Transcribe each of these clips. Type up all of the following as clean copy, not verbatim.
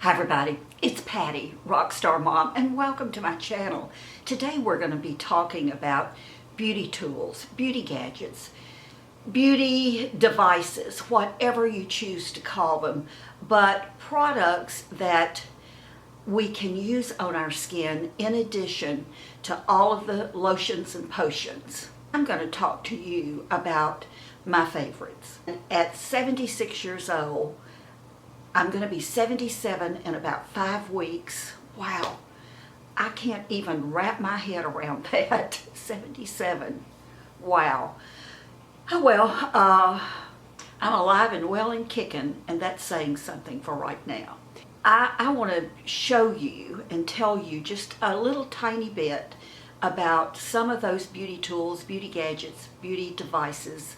Hi everybody, it's Patty, Rockstar Mom, and welcome to my channel. Today we're going to be talking about beauty tools, beauty gadgets, beauty devices, whatever you choose to call them, but products that we can use on our skin in addition to all of the lotions and potions. I'm going to talk to you about my favorites. At 76 years old, I'm going to be 77 in about 5 weeks. Wow, I can't even wrap my head around that. 77. Wow. Oh well, I'm alive and well and kicking, and that's saying something for right now. I want to show you and tell you just a little tiny bit about some of those beauty tools, beauty gadgets, beauty devices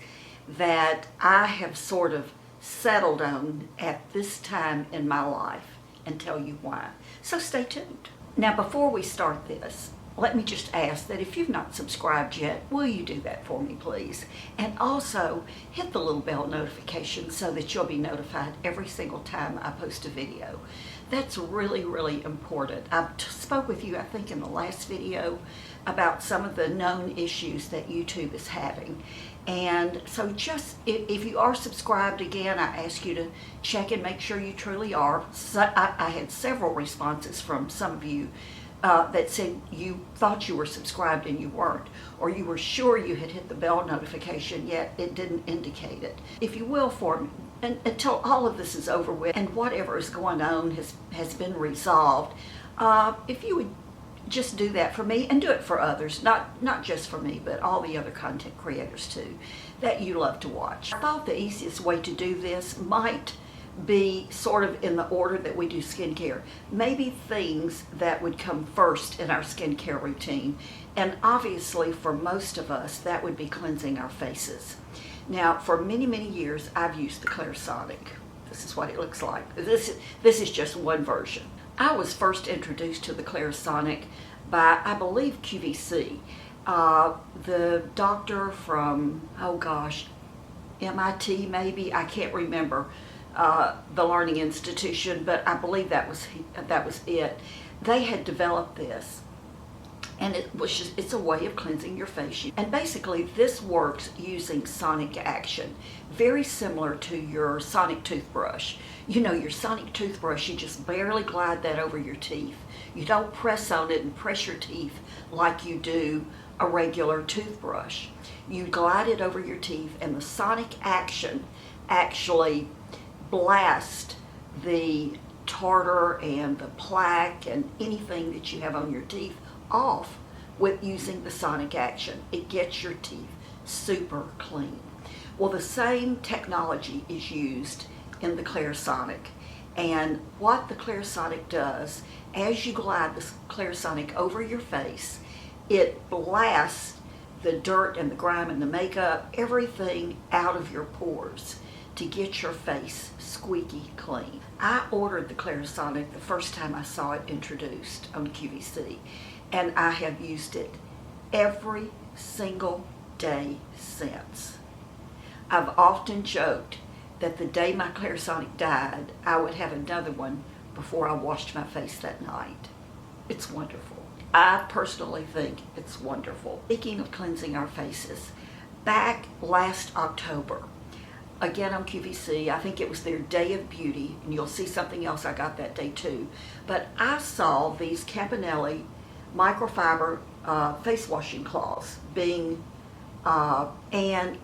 that I have sort of settled on at this time in my life, and tell you why. So stay tuned. Now before we start this, let me just ask that if you've not subscribed yet, will you do that for me please? And also hit the little bell notification so that you'll be notified every single time I post a video. That's really, really important. I spoke with you, I think, in the last video about some of the known issues that YouTube is having. And so just, if you are subscribed, again, I ask you to check and make sure you truly are. So I had several responses from some of you that said you thought you were subscribed and you weren't, or you were sure you had hit the bell notification yet it didn't indicate it. If you will, for me, until all of this is over with and whatever is going on has been resolved, if you would just do that for me and do it for others, not just for me, but all the other content creators too that you love to watch. I thought the easiest way to do this might be sort of in the order that we do skincare. Maybe things that would come first in our skincare routine. And obviously for most of us, that would be cleansing our faces. Now, for many, many years, I've used the Clarisonic. This is what it looks like. This is just one version. I was first introduced to the Clarisonic by, I believe, QVC. The doctor from, oh gosh, MIT maybe, I can't remember, the learning institution, but I believe that was it. They had developed this, and it's a way of cleansing your face. And basically this works using sonic action, very similar to your sonic toothbrush. You know, your sonic toothbrush, you just barely glide that over your teeth. You don't press on it and press your teeth like you do a regular toothbrush. You glide it over your teeth, and the sonic action actually blast the tartar and the plaque and anything that you have on your teeth off with using the sonic action. It gets your teeth super clean. Well, the same technology is used in the Clarisonic, and what the Clarisonic does, as you glide the Clarisonic over your face, it blasts the dirt and the grime and the makeup, everything out of your pores to get your face squeaky clean. I ordered the Clarisonic the first time I saw it introduced on QVC, and I have used it every single day since. I've often joked that the day my Clarisonic died, I would have another one before I washed my face that night. It's wonderful. I personally think it's wonderful. Speaking of cleansing our faces, back last October, again on QVC, I think it was their Day of Beauty, and you'll see something else I got that day too, but I saw these Kappa Nelly microfiber face washing cloths being, and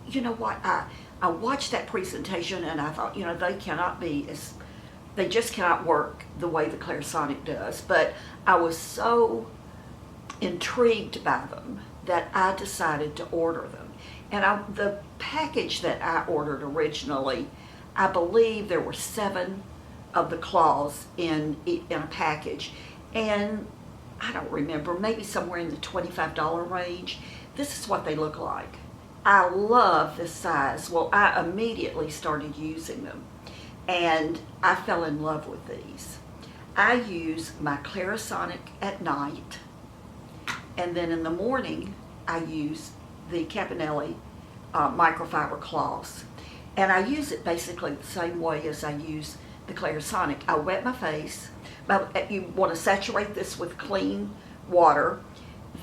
you know what, I watched that presentation and I thought, you know, they just cannot work the way the Clarisonic does, but I was so intrigued by them that I decided to order them. And the package that I ordered originally, I believe there were 7 of the cloths in a package, and I don't remember, maybe somewhere in the $25 range. This is what they look like. I love this size. Well, I immediately started using them, and I fell in love with these. I use my Clarisonic at night, and then in the morning I use the Kappa Nelly microfiber cloths. And I use it basically the same way as I use the Clarisonic. I wet my face. But you want to saturate this with clean water,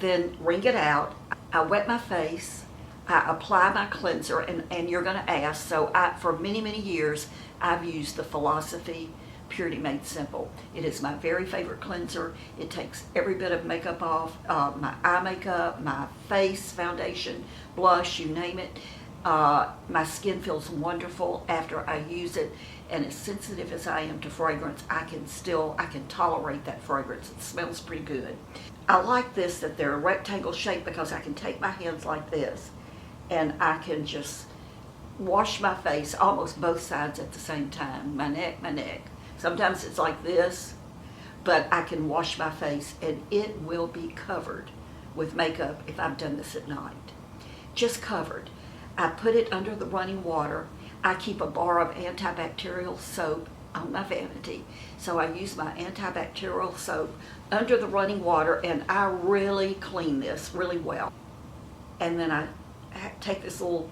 then wring it out. I wet my face. I apply my cleanser, and you're going to ask, so for many, many years, I've used the Philosophy Purity Made Simple. It is my very favorite cleanser. It takes every bit of makeup off, my eye makeup, my face, foundation, blush, you name it. My skin feels wonderful after I use it, and as sensitive as I am to fragrance, I can tolerate that fragrance. It smells pretty good. I like this, that they're a rectangle shape, because I can take my hands like this and I can just wash my face almost both sides at the same time. My neck. Sometimes it's like this, but I can wash my face and it will be covered with makeup if I've done this at night. Just covered. I put it under the running water. I keep a bar of antibacterial soap on my vanity. So I use my antibacterial soap under the running water, and I really clean this really well. And then I take this little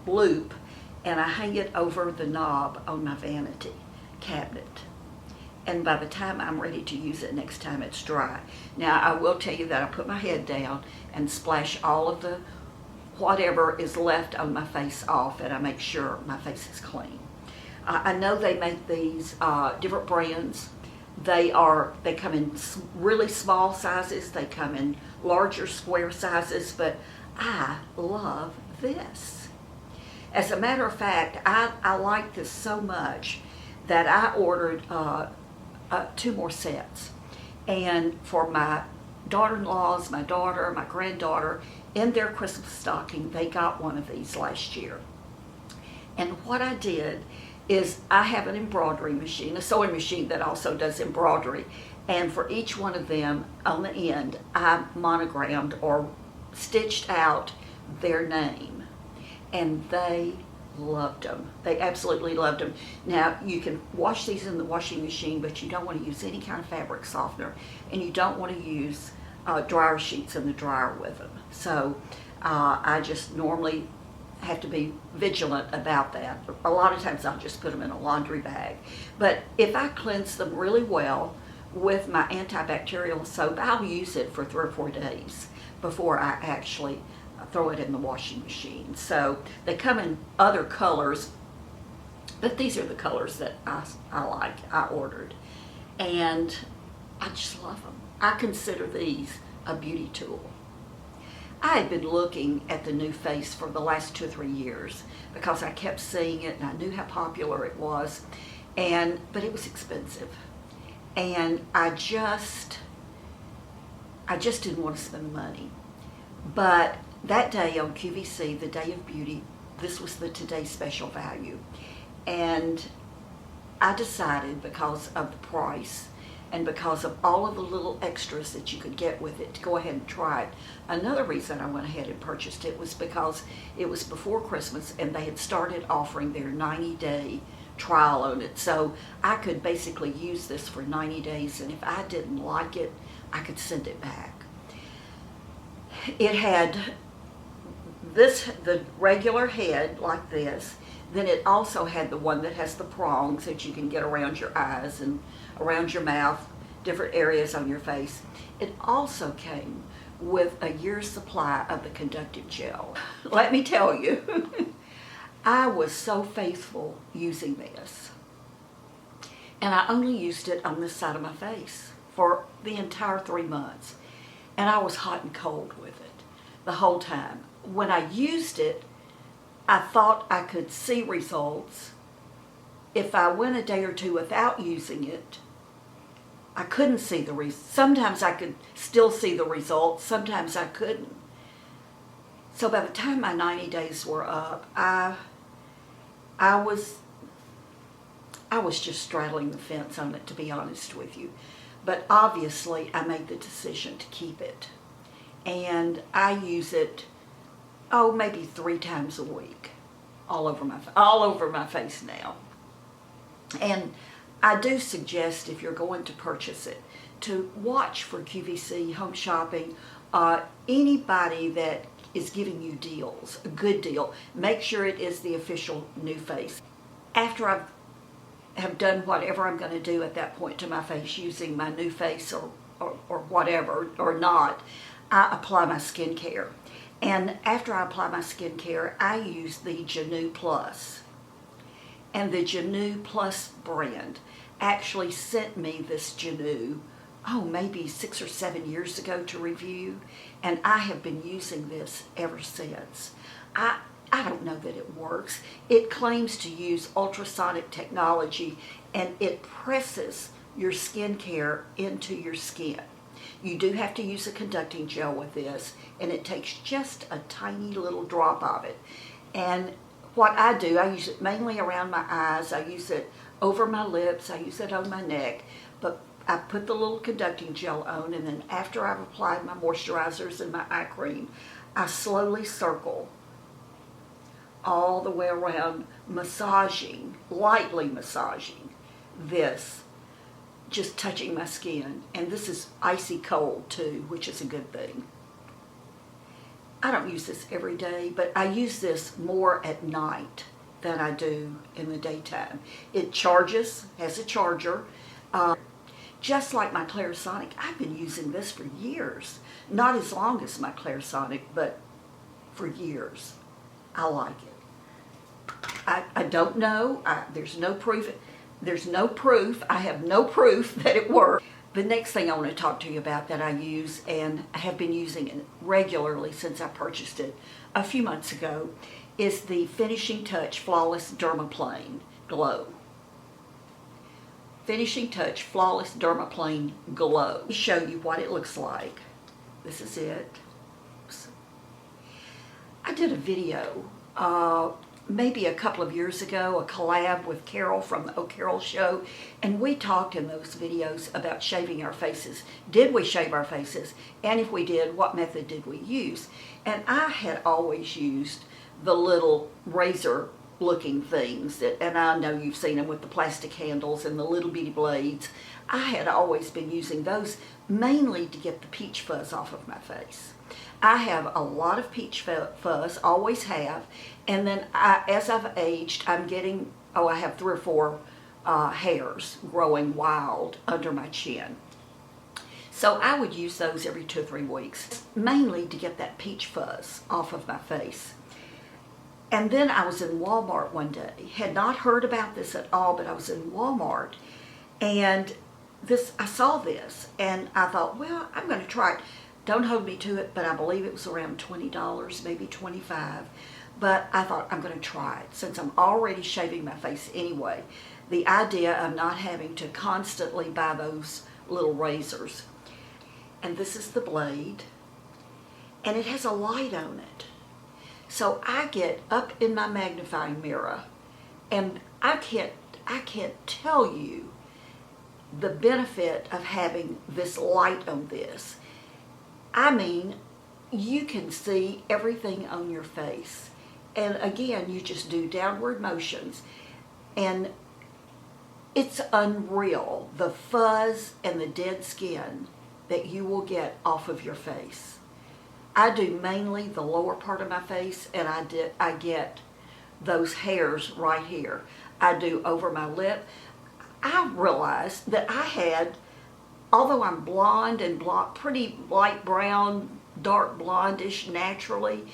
loop and I hang it over the knob on my vanity cabinet. And by the time I'm ready to use it next time, it's dry. Now, I will tell you that I put my head down and splash all of the whatever is left on my face off, and I make sure my face is clean. I know they make these different brands. They come in really small sizes. They come in larger square sizes, but I love this. As a matter of fact, I like this so much that I ordered 2 more sets. And for my daughter-in-laws, my daughter, my granddaughter, in their Christmas stocking, they got one of these last year. And what I did is I have an embroidery machine, a sewing machine that also does embroidery. And for each one of them, on the end, I monogrammed or stitched out their name. And they loved them. They absolutely loved them. Now, you can wash these in the washing machine, but you don't want to use any kind of fabric softener, and you don't want to use dryer sheets in the dryer with them. So I just normally have to be vigilant about that. A lot of times I'll just put them in a laundry bag. But if I cleanse them really well with my antibacterial soap, I'll use it for 3 or 4 days before I actually throw it in the washing machine. So they come in other colors, but these are the colors that I like, I ordered. And I just love them. I consider these a beauty tool. I had been looking at the new face for the last 2 or 3 years because I kept seeing it and I knew how popular it was, but it was expensive. And I just didn't want to spend the money. But that day on QVC, the Day of Beauty, this was the Today Special Value. And I decided, because of the price and because of all of the little extras that you could get with it, to go ahead and try it. Another reason I went ahead and purchased it was because it was before Christmas and they had started offering their 90-day trial on it. So I could basically use this for 90 days, and if I didn't like it, I could send it back. It had the regular head like this. Then it also had the one that has the prongs that you can get around your eyes and around your mouth, different areas on your face. It also came with a year's supply of the conductive gel. Let me tell you, I was so faithful using this. And I only used it on this side of my face for the entire 3 months. And I was hot and cold with it the whole time. When I used it, I thought I could see results. If I went a day or 2 without using it, I couldn't see the results. Sometimes I could still see the results, sometimes I couldn't. So by the time my 90 days were up, I was just straddling the fence on it, to be honest with you. But obviously, I made the decision to keep it. And I use it, maybe 3 times a week, all over my face now. And I do suggest, if you're going to purchase it, to watch for QVC, Home Shopping, anybody that is giving you deals, a good deal. Make sure it is the official new face. After I've have done whatever I'm going to do at that point to my face using my new face or whatever, or not, I apply my skincare. And after I apply my skincare, I use the Janu Plus. And the Janu Plus brand actually sent me this Janu, maybe 6 or 7 years ago to review, and I have been using this ever since. I don't know that it works. It claims to use ultrasonic technology, and it presses your skincare into your skin. You do have to use a conducting gel with this, and it takes just a tiny little drop of it. And what I do, I use it mainly around my eyes. I use it over my lips. I use it on my neck. But I put the little conducting gel on, and then after I've applied my moisturizers and my eye cream, I slowly circle all the way around, lightly massaging this, just touching my skin. And this is icy cold too, which is a good thing. I don't use this every day, but I use this more at night than I do in the daytime. It has a charger. Just like my Clarisonic, I've been using this for years. Not as long as my Clarisonic, but for years. I like it. I don't know. There's no proof. I have no proof that it works. The next thing I want to talk to you about that I use, and I have been using it regularly since I purchased it a few months ago, is the Finishing Touch Flawless Dermaplane Glow. Finishing Touch Flawless Dermaplane Glow. Let me show you what it looks like. This is it. I did a video maybe a couple of years ago, a collab with Carol from the Oh Carol Show, and we talked in those videos about shaving our faces. Did we shave our faces? And if we did, what method did we use? And I had always used the little razor looking things and I know you've seen them with the plastic handles and the little bitty blades. I had always been using those mainly to get the peach fuzz off of my face. I have a lot of peach fuzz, always have, and then as I've aged, I'm getting, I have 3 or 4 hairs growing wild under my chin. So I would use those every 2 or 3 weeks, mainly to get that peach fuzz off of my face. And then I was in Walmart one day, had not heard about this at all, but I was in Walmart, and I saw this, and I thought, well, I'm going to try it. Don't hold me to it, but I believe it was around $20, maybe $25. But I thought, I'm going to try it. Since I'm already shaving my face anyway, the idea of not having to constantly buy those little razors. And this is the blade, and it has a light on it. So I get up in my magnifying mirror, and I can't tell you the benefit of having this light on this. I mean, you can see everything on your face. And again, you just do downward motions. And it's unreal, the fuzz and the dead skin that you will get off of your face. I do mainly the lower part of my face, and I get those hairs right here. I do over my lip. I realized that I had, although I'm blonde and pretty light brown, dark blondish naturally,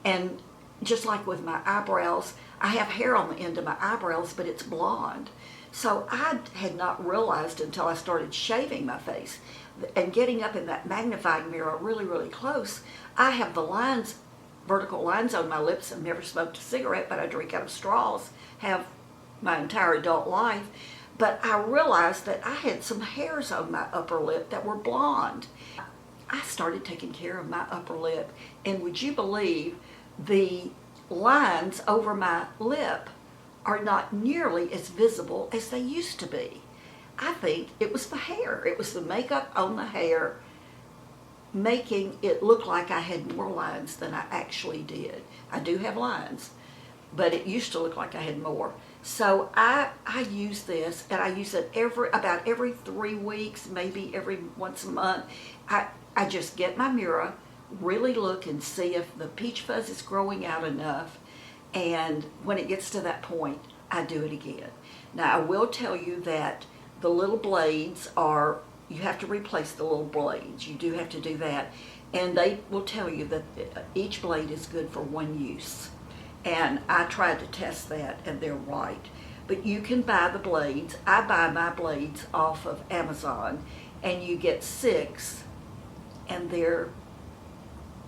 and just like with my eyebrows, I have hair on the end of my eyebrows, but it's blonde. So I had not realized until I started shaving my face and getting up in that magnifying mirror really, really close, I have the lines, vertical lines on my lips. I've never smoked a cigarette, but I drink out of straws, have my entire adult life. But I realized that I had some hairs on my upper lip that were blonde. I started taking care of my upper lip, and would you believe the lines over my lip are not nearly as visible as they used to be. I think it was the hair. It was the makeup on the hair making it look like I had more lines than I actually did. I do have lines, but it used to look like I had more. So I use this, and I use it about every 3 weeks, maybe every once a month. I just get my mirror, really look and see if the peach fuzz is growing out enough, and when it gets to that point, I do it again. Now I will tell you that the little blades you have to replace the little blades. You do have to do that. And they will tell you that each blade is good for one use. And I tried to test that, and they're right. But you can buy the blades. I buy my blades off of Amazon, and you get 6, and they're,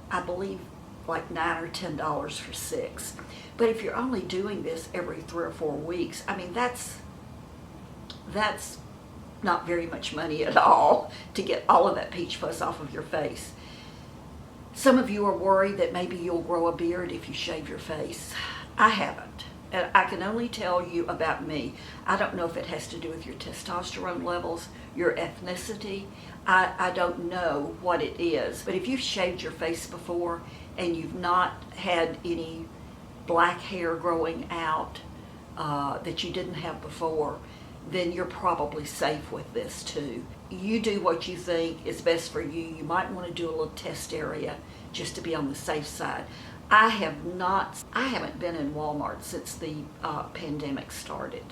I believe, like $9 or $10 for 6. But if you're only doing this every 3 or 4 weeks, I mean, that's not very much money at all to get all of that peach fuzz off of your face. Some of you are worried that maybe you'll grow a beard if you shave your face. I haven't. And I can only tell you about me. I don't know if it has to do with your testosterone levels, your ethnicity. I don't know what it is. But if you've shaved your face before and you've not had any black hair growing out that you didn't have before, then you're probably safe with this too. You do what you think is best for you. You might want to do a little test area just to be on the safe side. I haven't been in Walmart since the pandemic started.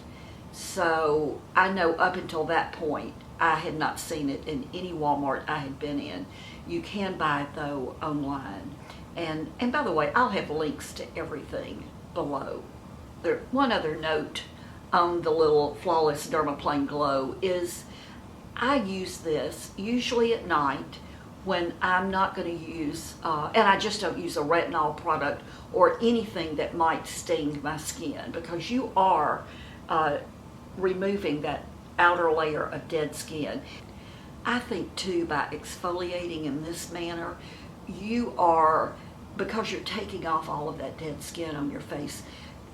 So I know up until that point, I had not seen it in any Walmart I had been in. You can buy it though online. And by the way, I'll have links to everything below. One other note on the little Flawless Dermaplane Glow is I use this usually at night when I'm not going to use, and I just don't use a retinol product or anything that might sting my skin, because you are removing that outer layer of dead skin. I think too, by exfoliating in this manner, you are, because you're taking off all of that dead skin on your face,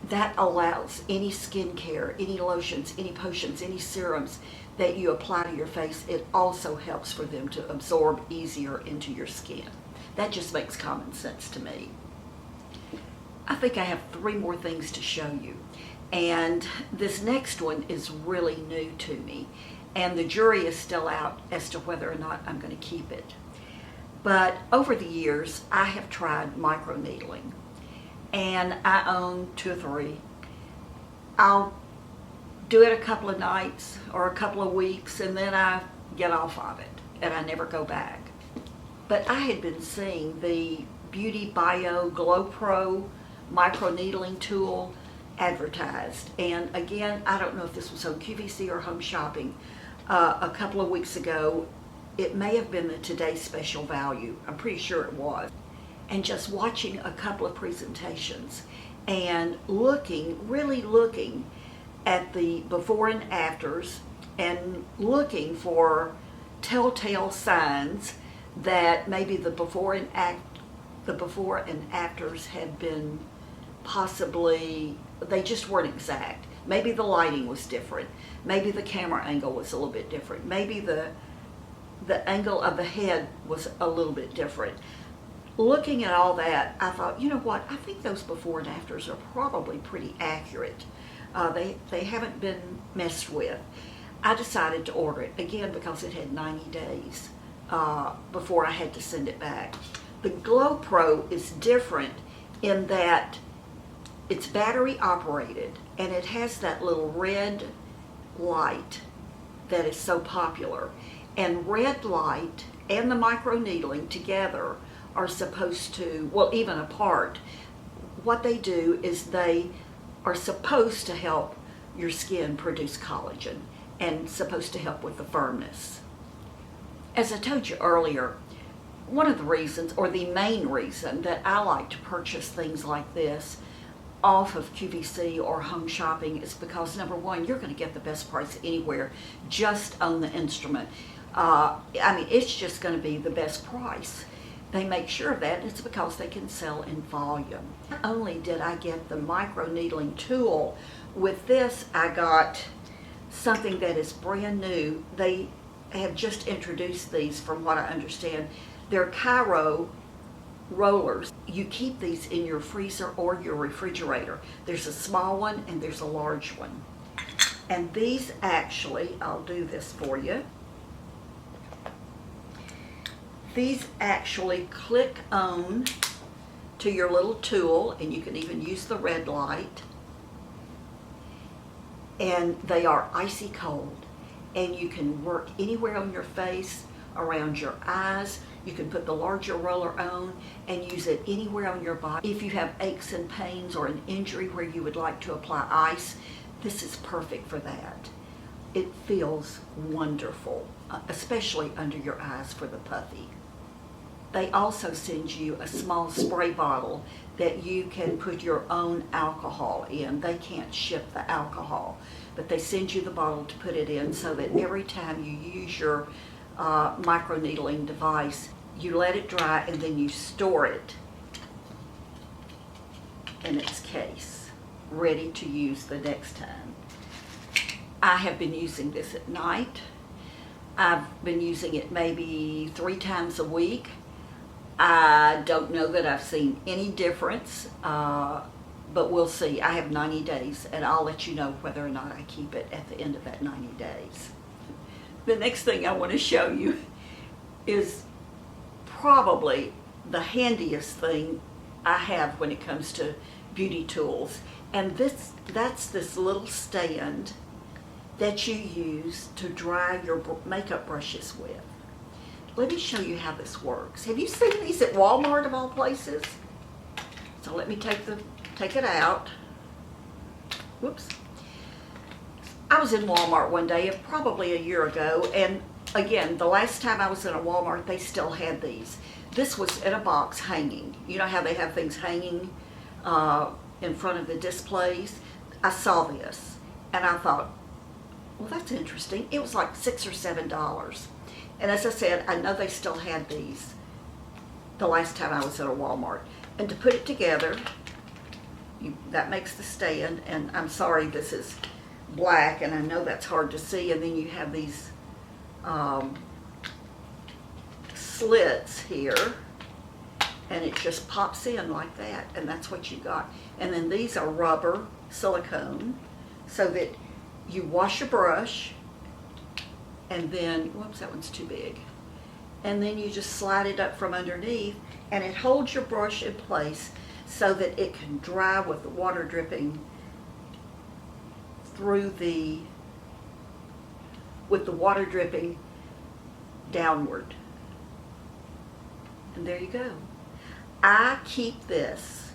that allows any skincare, any lotions, any potions, any serums that you apply to your face, it also helps for them to absorb easier into your skin. That just makes common sense to me. I think I have 3 more things to show you. And this next one is really new to me. And the jury is still out as to whether or not I'm going to keep it. But over the years, I have tried microneedling. And I own 2 or 3. I'll do it a couple of nights or a couple of weeks, and then I get off of it and I never go back. But I had been seeing the Beauty Bio Glow Pro microneedling tool advertised, and again, I don't know if this was on QVC or Home Shopping a couple of weeks ago. It may have been the Today Special Value. I'm pretty sure it was. And just watching a couple of presentations and really looking at the before and afters and looking for telltale signs that maybe the before and afters had been possibly, they just weren't exact. Maybe the lighting was different. Maybe the camera angle was a little bit different. Maybe the angle of the head was a little bit different. Looking at all that, I thought, you know what, I think those before and afters are probably pretty accurate. They haven't been messed with. I decided to order it, again, because it had 90 days before I had to send it back. The Glow Pro is different in that it's battery operated, and it has that little red light that is so popular. And red light and the microneedling together are supposed to, well, even apart, what they do is they are supposed to help your skin produce collagen and supposed to help with the firmness. As I told you earlier, one of the reasons, or the main reason, that I like to purchase things like this off of QVC or Home Shopping is because, number one, you're going to get the best price anywhere just on the instrument. I mean, it's just going to be the best price. They make sure of that, and it's because they can sell in volume. Not only did I get the microneedling tool, with this I got something that is brand new. They have just introduced these, from what I understand. They're Cairo rollers. You keep these in your freezer or your refrigerator. There's a small one and there's a large one. And these actually, I'll do this for you. These actually click on to your little tool, and you can even use the red light. and they are icy cold, and you can work anywhere on your face, around your eyes. You can put the larger roller on and use it anywhere on your body. If you have aches and pains or an injury where you would like to apply ice, this is perfect for that. It feels wonderful, especially under your eyes for the puffy. They also send you a small spray bottle that you can put your own alcohol in. They can't ship the alcohol, but they send you the bottle to put it in so that every time you use your microneedling device, you let it dry and then you store it in its case, ready to use the next time. I have been using this at night. I've been using it maybe 3 times a week. I don't know that I've seen any difference, but we'll see. I have 90 days, and I'll let you know whether or not I keep it at the end of that 90 days. The next thing I want to show you is probably the handiest thing I have when it comes to beauty tools. And that's this little stand that you use to dry your makeup brushes with. Let me show you how this works. Have you seen these at Walmart of all places? So let me take it out. Whoops. I was in Walmart one day, probably a year ago, and again, the last time I was in a Walmart, they still had these. This was in a box hanging. You know how they have things hanging in front of the displays? I saw this, and I thought, well, that's interesting. It was like $6 or $7. And as I said, I know they still had these the last time I was at a Walmart. And to put it together, that makes the stand, and I'm sorry this is black, and I know that's hard to see, and then you have these slits here, and it just pops in like that, and that's what you got. And then these are rubber silicone, so that you wash your brush, and then, whoops, that one's too big, and then you just slide it up from underneath, and it holds your brush in place so that it can dry with the water dripping through with the water dripping downward. And there you go. I keep this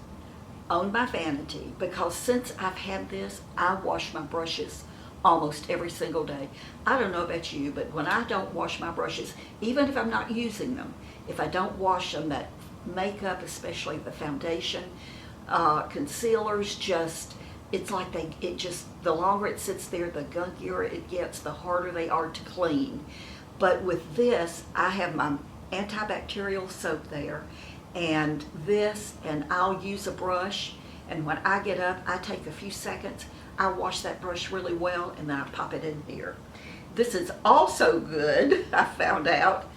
on my vanity because since I've had this, I wash my brushes almost every single day. I don't know about you, but when I don't wash my brushes, even if I'm not using them, if I don't wash them, that makeup, especially the foundation, concealers, just, it's like the longer it sits there, the gunkier it gets, the harder they are to clean. But with this, I have my antibacterial soap there, and this, and I'll use a brush, and when I get up, I take a few seconds, I wash that brush really well, and then I pop it in here. This is also good, I found out,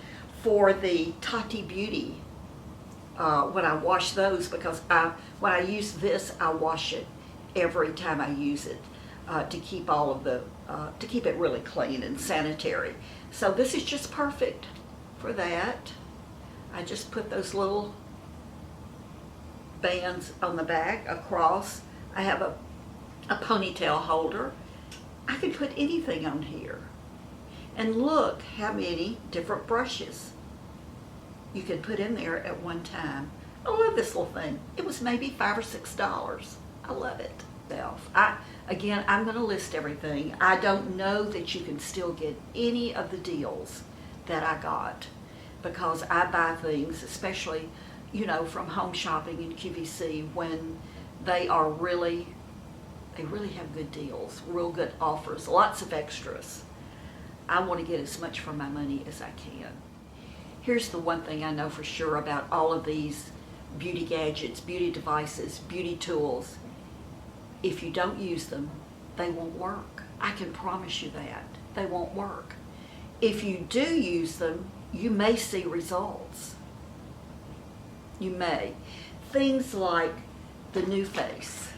for the Tati Beauty when I wash those, because when I use this, I wash it every time I use it to keep all of to keep it really clean and sanitary. So this is just perfect for that. I just put those little bands on the back across. I have a ponytail holder. I can put anything on here. And look how many different brushes you can put in there at one time. I love this little thing. It was maybe $5 or $6. I love it. Again, I'm going to list everything. I don't know that you can still get any of the deals that I got, because I buy things, especially, you know, from Home Shopping and QVC, when they really have good deals, real good offers, lots of extras. I want to get as much for my money as I can. Here's the one thing I know for sure about all of these beauty gadgets, beauty devices, beauty tools. If you don't use them, they won't work. I can promise you that. They won't work. If you do use them, you may see results. You may. Things like the New Face.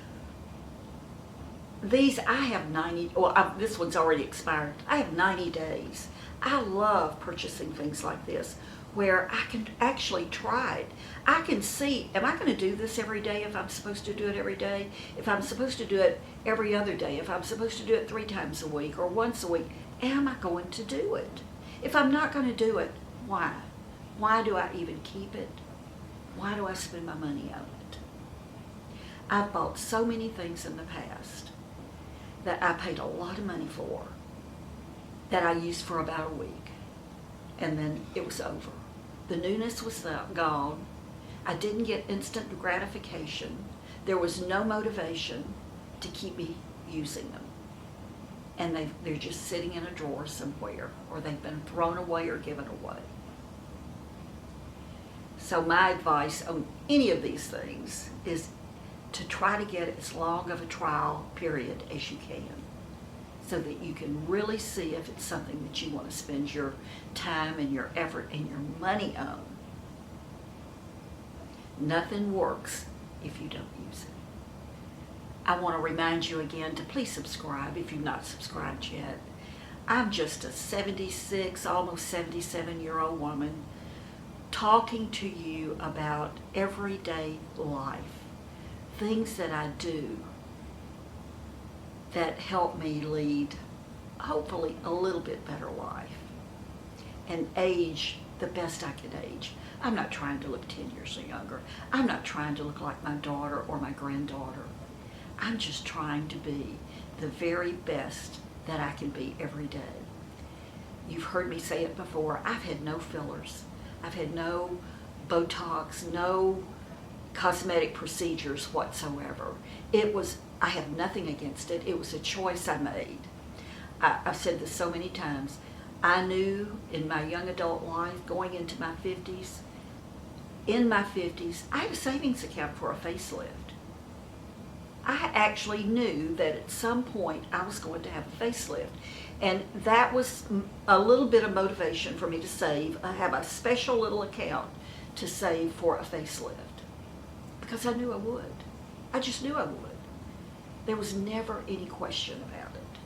These, I have 90, well, this one's already expired. I have 90 days. I love purchasing things like this where I can actually try it. I can see, am I going to do this every day if I'm supposed to do it every day? If I'm supposed to do it every other day? If I'm supposed to do it 3 times a week or once a week? Am I going to do it? If I'm not going to do it, why? Why do I even keep it? Why do I spend my money on it? I've bought so many things in the past that I paid a lot of money for that I used for about a week, and then it was over. The newness was gone. I didn't get instant gratification. There was no motivation to keep me using them. And they're just sitting in a drawer somewhere, or they've been thrown away or given away. So my advice on any of these things is to try to get as long of a trial period as you can, so that you can really see if it's something that you want to spend your time and your effort and your money on. Nothing works if you don't use it. I want to remind you again to please subscribe if you've not subscribed yet. I'm just a 76, almost 77-year-old woman talking to you about everyday life, things that I do that help me lead, hopefully, a little bit better life and age the best I can age. I'm not trying to look 10 years younger. I'm not trying to look like my daughter or my granddaughter. I'm just trying to be the very best that I can be every day. You've heard me say it before. I've had no fillers. I've had no Botox, no cosmetic procedures whatsoever. I have nothing against it. It was a choice I made. I've said this so many times. I knew in my young adult life, going into my 50s, in my 50s, I had a savings account for a facelift. I actually knew that at some point I was going to have a facelift. And that was a little bit of motivation for me to save. I have a special little account to save for a facelift, because I knew I would. I just knew I would. There was never any question about it.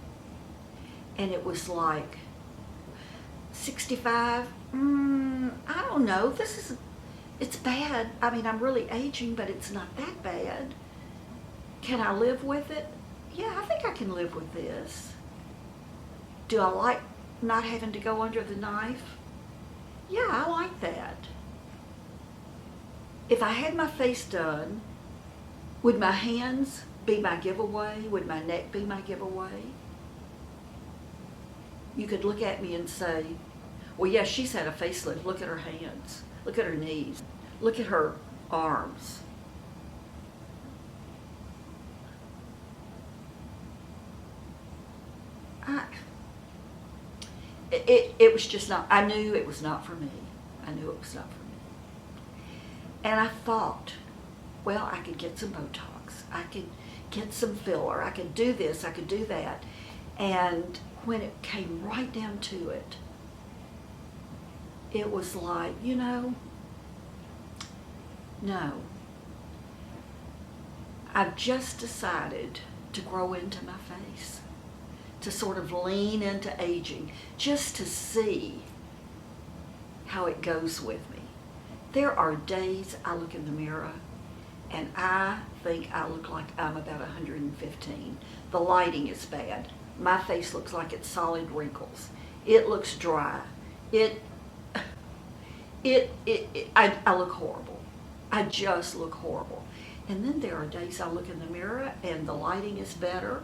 And it was like, 65, I don't know, it's bad. I mean, I'm really aging, but it's not that bad. Can I live with it? Yeah, I think I can live with this. Do I like not having to go under the knife? Yeah, I like that. If I had my face done, would my hands be my giveaway? Would my neck be my giveaway? You could look at me and say, well, yes, she's had a facelift. Look at her hands. Look at her knees. Look at her arms. It was just not, I knew it was not for me. I knew it was not for me. And I thought, well, I could get some Botox. I could get some filler. I could do this. I could do that. And when it came right down to it, it was like, no. I've just decided to grow into my face, to sort of lean into aging, just to see how it goes with me. There are days I look in the mirror and I think I look like I'm about 115. The lighting is bad. My face looks like it's solid wrinkles. It looks dry. I look horrible. I just look horrible. And then there are days I look in the mirror and the lighting is better,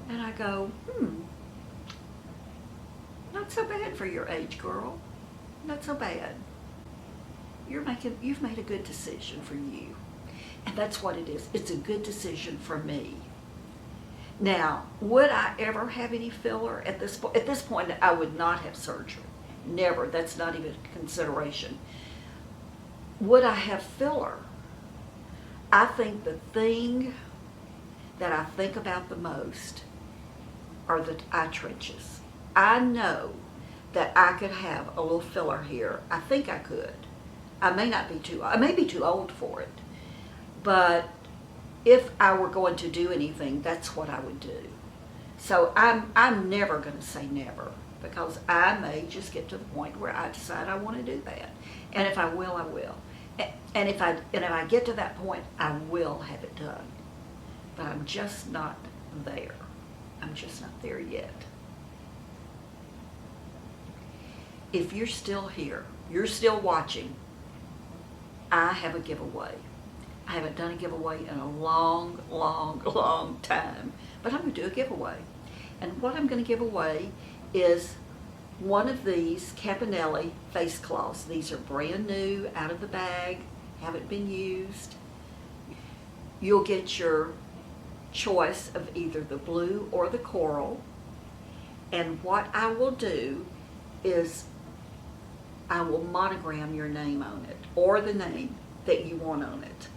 and I go, not so bad for your age, girl. Not so bad. You've made a good decision for you. And that's what it is. It's a good decision for me. Now, would I ever have any filler at this point? At this point, I would not have surgery. Never. That's not even a consideration. Would I have filler? I think the thing that I think about the most are the eye trenches. I know that I could have a little filler here. I think I could. I may be too old for it. But if I were going to do anything, that's what I would do. So I'm never going to say never, because I may just get to the point where I decide I want to do that. And if I will, I will. And if I get to that point, I will have it done. But I'm just not there. I'm just not there yet. If you're still here, you're still watching, I have a giveaway. I haven't done a giveaway in a long, long, long time, but I'm going to do a giveaway. And what I'm going to give away is one of these Kappa Nelly face cloths. These are brand new, out of the bag, haven't been used. You'll get your choice of either the blue or the coral. And what I will do is I will monogram your name on it, or the name that you want on it.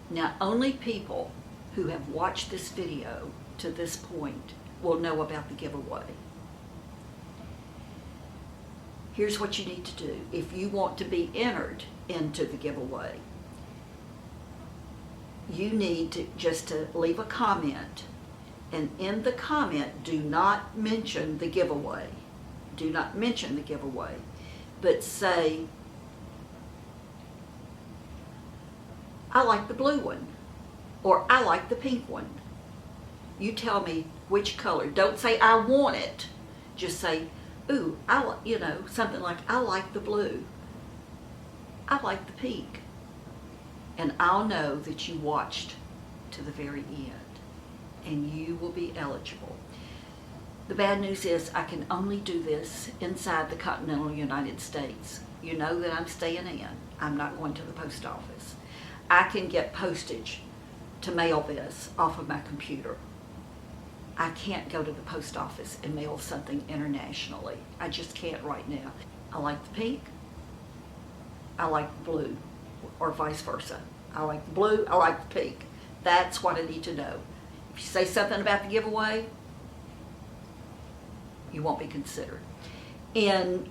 Now, only people who have watched this video to this point will know about the giveaway. Here's what you need to do. If you want to be entered into the giveaway, you need to just leave a comment, and in the comment, do not mention the giveaway. Do not mention the giveaway, but say, I like the blue one, or I like the pink one. You tell me which color. Don't say I want it. Just say, ooh, something like, I like the blue. I like the pink. And I'll know that you watched to the very end, and you will be eligible. The bad news is I can only do this inside the continental United States. You know that I'm staying in. I'm not going to the post office. I can get postage to mail this off of my computer. I can't go to the post office and mail something internationally. I just can't right now. I like the pink. I like the blue, or vice versa. I like the blue. I like the pink. That's what I need to know. If you say something about the giveaway, you won't be considered. In,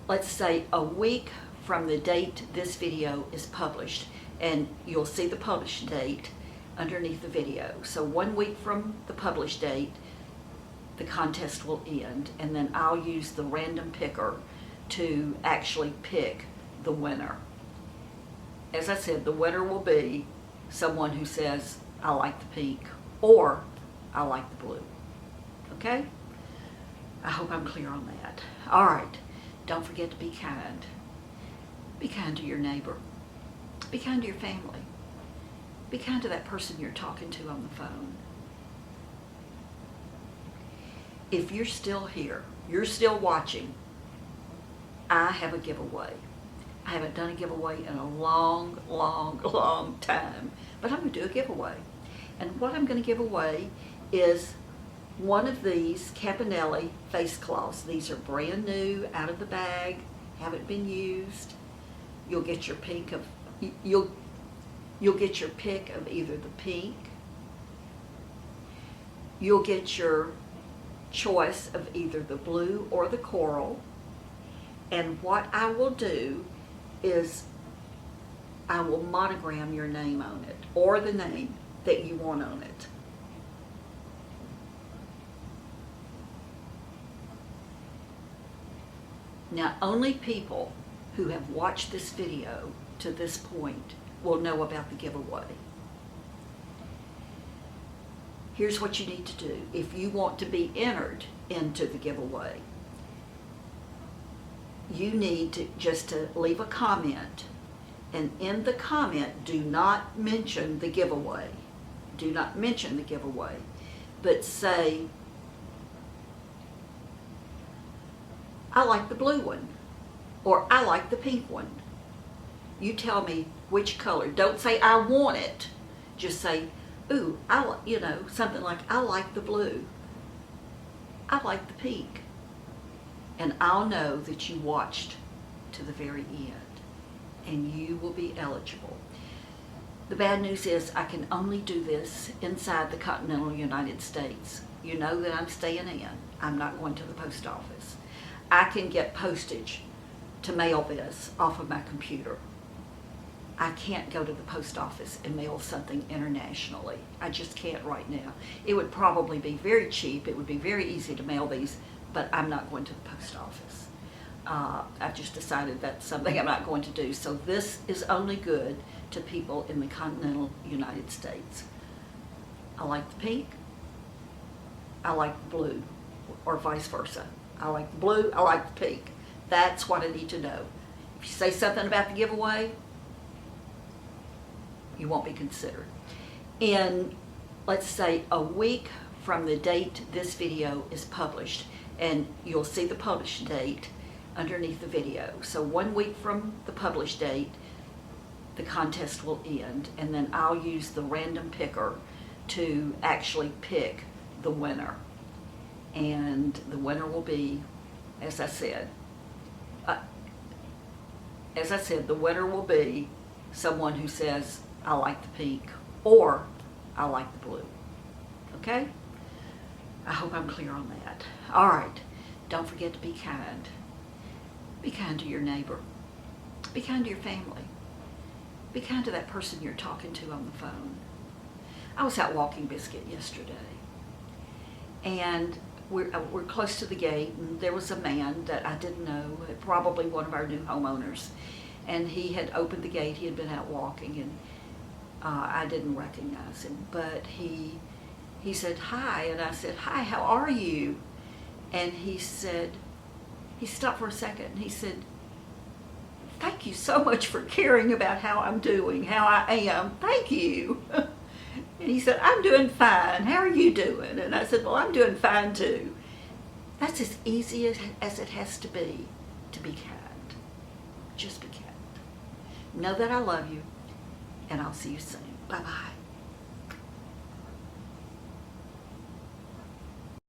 let's say, a week from the date this video is published, and you'll see the published date underneath the video. So 1 week from the published date, the contest will end, and then I'll use the random picker to actually pick the winner. As I said, the winner will be someone who says, I like the pink, or I like the blue. Okay? I hope I'm clear on that. All right. Don't forget to be kind. Be kind to your neighbor. Be kind to your family. Be kind to that person you're talking to on the phone. If you're still here, you're still watching, I have a giveaway. I haven't done a giveaway in a long, long, long time, but I'm going to do a giveaway. And what I'm going to give away is one of these Kappa Nelly face cloths. These are brand new, out of the bag, haven't been used. You'll get your pick of either the pink. You'll get your choice of either the blue or the coral. And what I will do is I will monogram your name on it, or the name that you want on it. Now, only people who have watched this video to this point will know about the giveaway. Here's what you need to do. If you want to be entered into the giveaway, you need to just leave a comment, and in the comment, do not mention the giveaway. Do not mention the giveaway, but say, I like the blue one, or I like the pink one. You tell me which color. Don't say I want it. Just say, ooh, something like, I like the blue. I like the pink. And I'll know that you watched to the very end, and you will be eligible. The bad news is I can only do this inside the continental United States. You know that I'm staying in. I'm not going to the post office. I can get postage to mail this off of my computer. I can't go to the post office and mail something internationally. I just can't right now. It would probably be very cheap. It would be very easy to mail these but I'm not going to the post office. I've just decided that's something I'm not going to do. So this is only good to people in the continental United States. I like the pink, I like the blue, or vice versa. I like the blue, I like the pink. That's what I need to know. If you say something about the giveaway, you won't be considered. In, let's say, a week from the date this video is published, and you'll see the published date underneath the video. So 1 week from the published date, the contest will end, and then I'll use the random picker to actually pick the winner. And the winner will be, as I said, the winner will be someone who says, I like the pink, or I like the blue. Okay? I hope I'm clear on that. All right. Don't forget to be kind. Be kind to your neighbor. Be kind to your family. Be kind to that person you're talking to on the phone. I was out walking Biscuit yesterday, and we're close to the gate, and there was a man that I didn't know, probably one of our new homeowners, and he had opened the gate. He had been out walking, and I didn't recognize him, but he said, hi, and I said, hi, how are you? And he said, he stopped for a second, and he said, thank you so much for caring about how I'm doing, how I am. Thank you. And he said, I'm doing fine. How are you doing? And I said, well, I'm doing fine too. That's as easy as it has to be kind. Just be kind. Know that I love you, and I'll see you soon. Bye-bye.